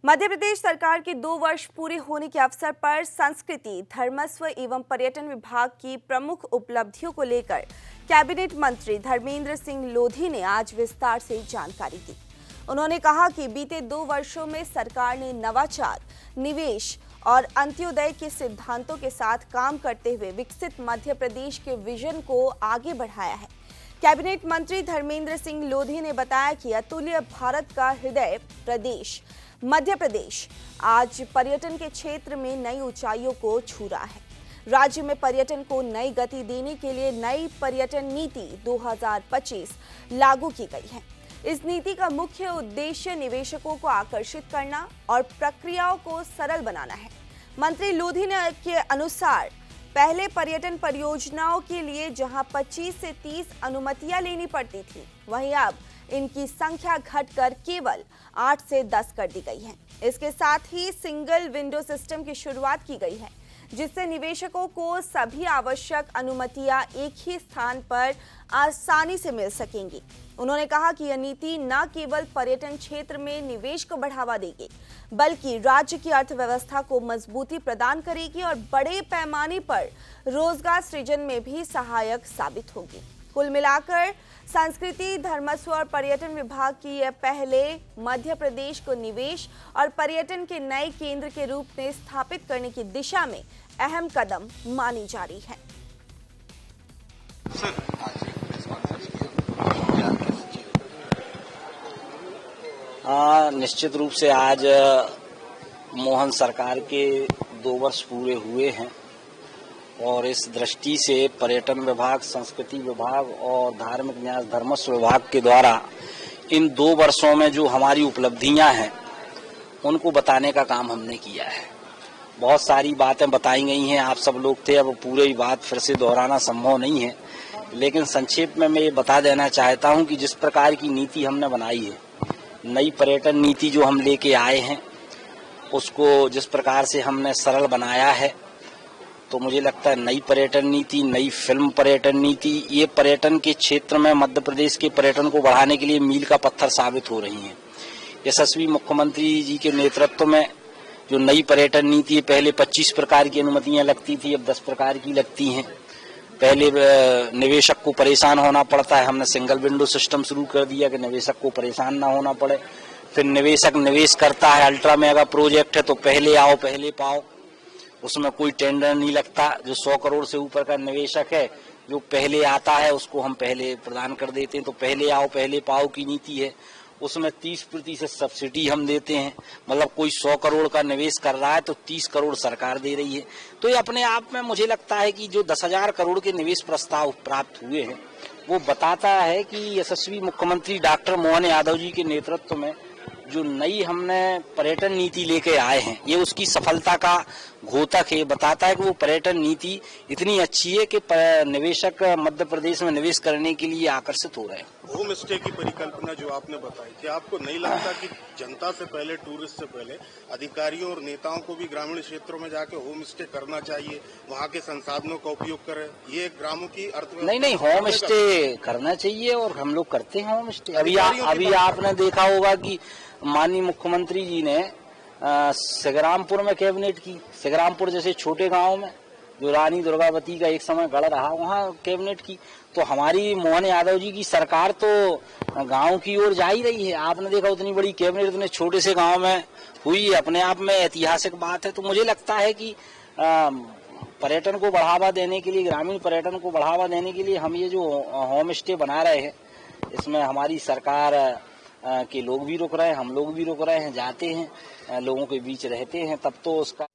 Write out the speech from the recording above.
मध्य प्रदेश सरकार के 2 वर्ष पूरे होने के अवसर पर संस्कृति, धर्मस्व एवं पर्यटन विभाग की प्रमुख उपलब्धियों को लेकर कैबिनेट मंत्री धर्मेंद्र सिंह लोधी ने आज विस्तार से जानकारी दी। उन्होंने कहा कि बीते 2 वर्षों में सरकार ने नवाचार, निवेश और अंत्योदय के सिद्धांतों के साथ काम करते हुए विकसित मध्य प्रदेश के विजन को आगे बढ़ाया है। कैबिनेट मंत्री धर्मेंद्र सिंह लोधी ने बताया कि अतुल्य भारत का हृदय प्रदेश मध्य प्रदेश आज पर्यटन के क्षेत्र में नई ऊंचाइयों को छू रहा है। राज्य में पर्यटन को नई गति देने के लिए नई पर्यटन नीति 2025 लागू की गई है। इस नीति का मुख्य उद्देश्य निवेशकों को आकर्षित करना और प्रक्रियाओं को सरल बनाना है। मंत्री लोधी ने के अनुसार पहले पर्यटन परियोजनाओं के लिए जहां 25 से 30 अनुमतियां लेनी पड़ती थी, वहीं अब इनकी संख्या घटकर केवल 8 से 10 कर दी गई है। इसके साथ ही सिंगल विंडो सिस्टम की शुरुआत की गई है, जिससे निवेशकों को सभी आवश्यक अनुमतियां एक ही स्थान पर आसानी से मिल सकेंगी। उन्होंने कहा कि यह नीति न केवल पर्यटन क्षेत्र में निवेश को बढ़ावा देगी, बल्कि राज्य की अर्थव्यवस्था को मजबूती प्रदान करेगी और बड़े पैमाने पर रोजगार सृजन में भी सहायक साबित होगी। कुल मिलाकर संस्कृति, धर्मस्व और पर्यटन विभाग की यह पहले मध्य प्रदेश को निवेश और पर्यटन के नए केंद्र के रूप में स्थापित करने की दिशा में अहम कदम मानी जा रही है। निश्चित रूप से आज मोहन सरकार के 2 वर्ष पूरे हुए हैं और इस दृष्टि से पर्यटन विभाग, संस्कृति विभाग और धार्मिक न्यास धर्मस्व विभाग के द्वारा इन 2 वर्षों में जो हमारी उपलब्धियां हैं उनको बताने का काम हमने किया है। बहुत सारी बातें बताई गई हैं, आप सब लोग थे, अब पूरी बात फिर से दोहराना संभव नहीं है, लेकिन संक्षेप में मैं ये बता देना चाहता हूं कि जिस प्रकार की नीति हमने बनाई है, नई पर्यटन नीति जो हम लेके आए हैं, उसको जिस प्रकार से हमने सरल बनाया है, तो मुझे लगता है नई पर्यटन नीति, नई फिल्म पर्यटन नीति, ये पर्यटन के क्षेत्र में मध्य प्रदेश के पर्यटन को बढ़ाने के लिए मील का पत्थर साबित हो रही हैं। यशस्वी मुख्यमंत्री जी के नेतृत्व में जो नई पर्यटन नीति है, पहले 25 प्रकार की अनुमतियां लगती थी, अब 10 प्रकार की लगती हैं। पहले निवेशक को परेशान होना पड़ता है, हमने सिंगल विंडो सिस्टम शुरू कर दिया कि निवेशक को परेशान ना होना पड़े। फिर निवेशक निवेश करता है, अल्ट्रा मेगा प्रोजेक्ट है तो पहले आओ पहले पाओ, उसमें कोई टेंडर नहीं लगता। जो 100 करोड़ से ऊपर का निवेशक है, जो पहले आता है उसको हम पहले प्रदान कर देते हैं। तो पहले आओ पहले पाओ की नीति है, उसमें 30% सब्सिडी हम देते हैं। मतलब कोई 100 करोड़ का निवेश कर रहा है तो 30 करोड़ सरकार दे रही है। तो ये अपने आप में मुझे लगता है कि जो 10,000 करोड़ के निवेश प्रस्ताव प्राप्त हुए हैं, वो बताता है कि यशस्वी मुख्यमंत्री डॉक्टर मोहन यादव जी के नेतृत्व में जो नई हमने पर्यटन नीति लेके आए हैं, ये उसकी सफलता का घोतक है। बताता है कि वो पर्यटन नीति इतनी अच्छी है कि निवेशक मध्य प्रदेश में निवेश करने के लिए आकर्षित हो रहे हैं। होम स्टे की परिकल्पना जो आपने बताई, क्या आपको नहीं लगता कि जनता से पहले, टूरिस्ट से पहले अधिकारियों और नेताओं को भी ग्रामीण क्षेत्रों में जाके होम स्टे करना चाहिए, वहाँ के संसाधनों का उपयोग करें? ये ग्रामों की अर्थव्यवस्था नहीं, होम स्टे करना चाहिए और हम लोग करते हैं होम स्टे। अभी आपने देखा होगा कि माननीय मुख्यमंत्री जी ने सिगरामपुर में कैबिनेट की। सिगरामपुर जैसे छोटे गांव में जो रानी दुर्गावती का एक समय गढ़ रहा, वहाँ कैबिनेट की। तो हमारी मोहन यादव जी की सरकार तो गांव की ओर जा ही रही है। आपने देखा उतनी बड़ी कैबिनेट इतने छोटे से गांव में हुई, अपने आप में ऐतिहासिक बात है। तो मुझे लगता है कि पर्यटन को बढ़ावा देने के लिए, ग्रामीण पर्यटन को बढ़ावा देने के लिए हम ये जो होम स्टे बना रहे हैं, इसमें हमारी सरकार के लोग भी रुक रहे हैं, हम लोग भी रुक रहे हैं, जाते हैं, लोगों के बीच रहते हैं, तब तो उसका